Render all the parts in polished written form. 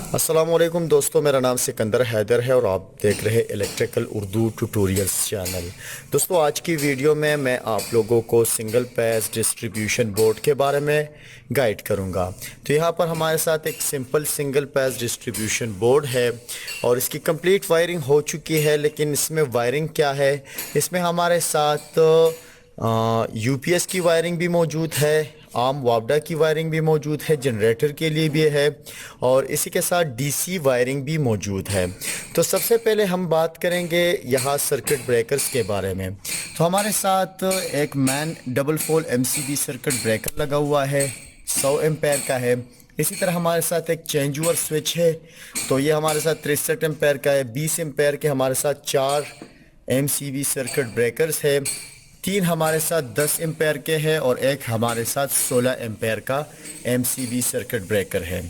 अस्सलामुअलैकुम दोस्तों, मेरा नाम सिकंदर हैदर है और आप देख रहे हैं इलेक्ट्रिकल उर्दू ट्यूटोरियल्स चैनल। दोस्तों, आज की वीडियो में मैं आप लोगों को सिंगल पेज डिस्ट्रीब्यूशन बोर्ड के बारे में गाइड करूंगा। तो यहाँ पर हमारे साथ एक simple single page distribution board है और इसकी कंप्लीट वायरिंग हो चुकी है। लेकिन इसमें वायरिंग क्या है, इसमें हमारे साथ यूपीएस की वायरिंग भी मौजूद है, आम वापडा की वायरिंग भी मौजूद है, जनरेटर के लिए भी है और इसी के साथ डीसी वायरिंग भी मौजूद है। तो सबसे पहले हम बात करेंगे यहाँ सर्किट ब्रेकर्स के बारे में। तो हमारे साथ एक मैन डबल फोल एमसीबी सर्किट ब्रेकर लगा हुआ है, 100 एम्पेयर का है। इसी तरह हमारे साथ एक चेंज ओवर स्विच है, तो ये हमारे साथ 63 एम्पेयर का है। 20 एम्पेयर के हमारे साथ 4 एमसीबी सर्किट ब्रेकर्स है। 3 हमारे साथ 10 एम्पेयर के हैं और एक हमारे साथ 16 एम्पेयर का एमसीबी सर्किट ब्रेकर है।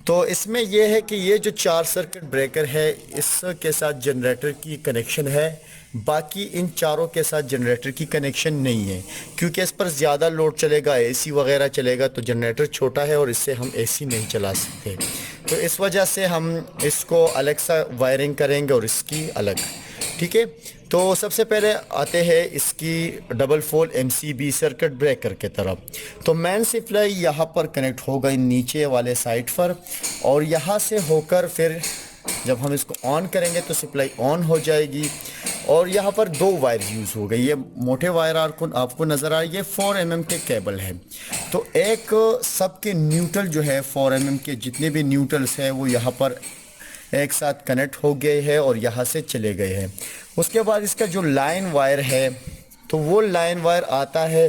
तो इसमें यह है कि ये जो 4 सर्किट ब्रेकर है इसके साथ जनरेटर की कनेक्शन है, बाकी इन चारों के साथ जनरेटर की कनेक्शन नहीं है, क्योंकि इस पर ज़्यादा लोड चलेगा, एसी वगैरह चलेगा, तो जनरेटर छोटा है और इससे हम एसी नहीं चला सकते। तो इस वजह से हम इसको अलग सा वायरिंग करेंगे और इसकी अलग, ठीक है। तो सबसे पहले आते हैं इसकी डबल फोल एमसीबी सर्किट ब्रेकर के तरफ। तो मेन सप्लाई यहाँ पर कनेक्ट होगा नीचे वाले साइड पर और यहाँ से होकर फिर जब हम इसको ऑन करेंगे तो सप्लाई ऑन हो जाएगी। और यहाँ पर 2 वायर यूज़ हो गई। ये मोटे वायर आपको नज़र आ रही है, 4 mm के केबल है। तो एक सबके न्यूट्रल जो है 4 mm के जितने भी न्यूट्रल्स हैं वो यहाँ पर एक साथ कनेक्ट हो गए हैं और यहाँ से चले गए हैं। उसके बाद इसका जो लाइन वायर है तो वो लाइन वायर आता है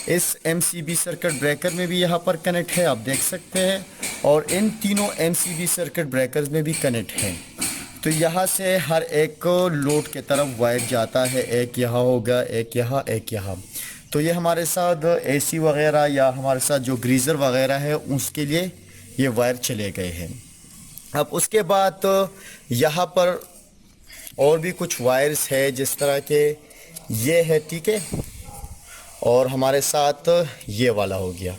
इस एमसीबी सर्किट ब्रेकर में भी यहाँ पर कनेक्ट है, आप देख सकते हैं, और इन तीनों एमसीबी सर्किट ब्रेकर्स में भी कनेक्ट है। तो यहाँ से हर एक लोड के तरफ वायर जाता है, एक यहाँ होगा, एक यहाँ, एक यहाँ। तो ये हमारे साथ एसी वगैरह या हमारे साथ जो ग्रीज़र वगैरह है उसके लिए ये वायर चले गए हैं। अब उसके बाद यहाँ पर और भी कुछ वायर्स है, जिस तरह के ये है, ठीक है, और हमारे साथ ये वाला हो गया।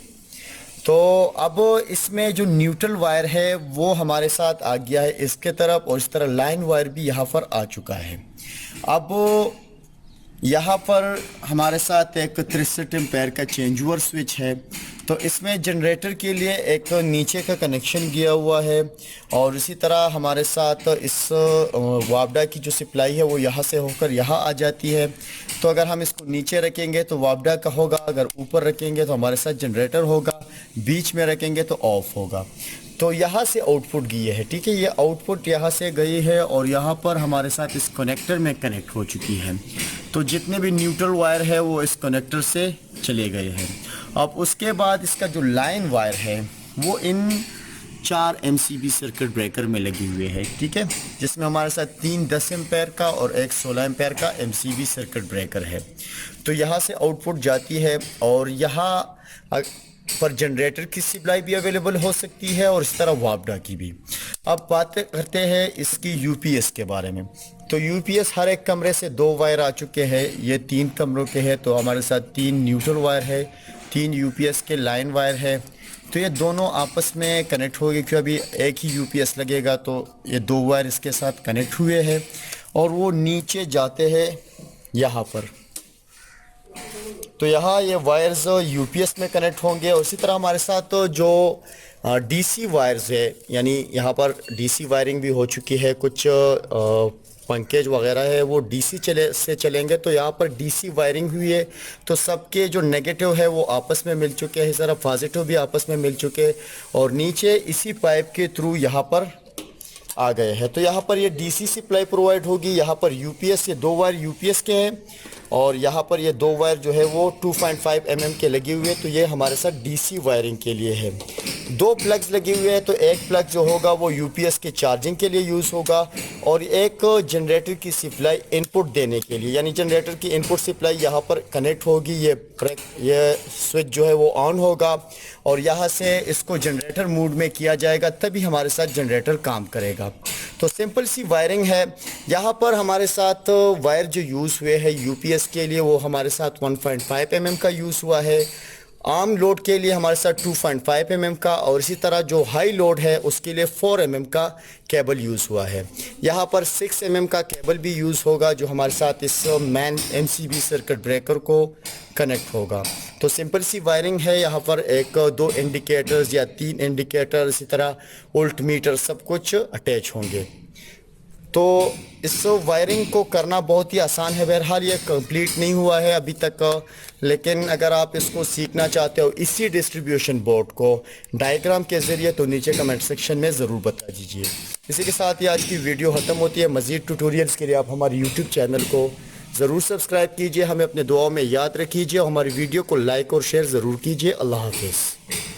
तो अब इसमें जो न्यूट्रल वायर है वो हमारे साथ आ गया है इसके तरफ और इस तरह लाइन वायर भी यहाँ पर आ चुका है। अब यहाँ पर हमारे साथ एक 63 एम्पेयर का चेंज ओवर स्विच है। तो इसमें जनरेटर के लिए एक नीचे का कनेक्शन गया हुआ है और इसी तरह हमारे साथ इस वापडा की जो सप्लाई है वो यहाँ से होकर यहाँ आ जाती है। तो अगर हम इसको नीचे रखेंगे तो वापडा का होगा, अगर ऊपर रखेंगे तो हमारे साथ जनरेटर होगा, बीच में रखेंगे तो ऑफ होगा। तो यहाँ से आउटपुट गई है, ठीक है, ये आउटपुट यहाँ से गई है और यहाँ पर हमारे साथ इस कनेक्टर में कनेक्ट हो चुकी है। तो जितने भी न्यूट्रल वायर है वो इस कनेक्टर से चले गए हैं। अब उसके बाद इसका जो लाइन वायर है वो इन 4 एमसीबी सर्किट ब्रेकर में लगी हुई है, ठीक है, जिसमें हमारे साथ 3 10 एम्पेयर का और एक 16 एम्पेयर का एमसीबी सर्किट ब्रेकर है। तो यहाँ से आउटपुट जाती है और यहाँ पर जनरेटर की सप्लाई भी अवेलेबल हो सकती है और इस तरह वापडा की भी। अब बात करते हैं इसकी यूपीएस के बारे में। तो यूपीएस हर एक कमरे से 2 वायर आ चुके हैं, ये 3 कमरों के हैं, तो हमारे साथ 3 न्यूट्रल वायर है, 3 यूपीएस के लाइन वायर है। तो ये दोनों आपस में कनेक्ट हो गए, क्योंकि अभी एक ही यूपीएस लगेगा तो ये 2 वायर इसके साथ कनेक्ट हुए हैं और वो नीचे जाते हैं यहाँ पर। तो यहाँ ये वायर्स यूपीएस में कनेक्ट होंगे और इसी तरह हमारे साथ जो डीसी वायर्स है, यानी यहाँ पर डीसी वायरिंग भी हो चुकी है, कुछ पंकेज वगैरह है वो डीसी से चलेंगे। तो यहाँ पर डीसी वायरिंग हुई है, तो सबके जो नेगेटिव है वो आपस में मिल चुके हैं, इस तरह पॉजिटिव भी आपस में मिल चुके हैं और नीचे इसी पाइप के थ्रू यहाँ पर आ गए हैं। तो यहाँ पर ये डीसी सप्लाई प्रोवाइड होगी, यहाँ पर यूपीएस, ये 2 वायर यूपीएस के हैं और यहाँ पर ये 2 वायर जो है वो 2.5 mm के लगे हुए हैं। तो ये हमारे साथ डीसी वायरिंग के लिए है। 2 प्लग्स लगे हुए हैं, तो एक प्लग जो होगा वो यूपीएस के चार्जिंग के लिए यूज़ होगा और एक जनरेटर की सप्लाई इनपुट देने के लिए, यानी जनरेटर की इनपुट सप्लाई यहाँ पर कनेक्ट होगी। ये स्विच जो है वो ऑन होगा और यहाँ से इसको जनरेटर मोड में किया जाएगा, तभी हमारे साथ जनरेटर काम करेगा। तो सिंपल सी वायरिंग है। यहाँ पर हमारे साथ वायर जो यूज़ हुए हैं यूपीएस के लिए वो हमारे साथ 1.5 mm का यूज़ हुआ है। आम लोड के लिए हमारे साथ 2.5 mm का और इसी तरह जो हाई लोड है उसके लिए 4 mm का केबल यूज़ हुआ है। यहाँ पर 6 mm का केबल भी यूज़ होगा जो हमारे साथ इस मैन MCB सर्किट ब्रेकर को कनेक्ट होगा। तो सिंपल सी वायरिंग है। यहाँ पर एक दो इंडिकेटर्स या 3 इंडिकेटर, इसी तरह वोल्ट मीटर सब कुछ अटैच होंगे। तो इस वायरिंग को करना बहुत ही आसान है। बहरहाल ये कंप्लीट नहीं हुआ है अभी तक, लेकिन अगर आप इसको सीखना चाहते हो इसी डिस्ट्रीब्यूशन बोर्ड को डायग्राम के ज़रिए, तो नीचे कमेंट सेक्शन में ज़रूर बता दीजिए। इसी के साथ ही आज की वीडियो ख़त्म होती है। मज़ीद ट्यूटोरियल्स के लिए आप हमारे यूट्यूब चैनल को ज़रूर सब्सक्राइब कीजिए, हमें अपने दुआओं में याद रखिए और हमारी वीडियो को लाइक और शेयर ज़रूर कीजिए। अल्लाह हाफिज़।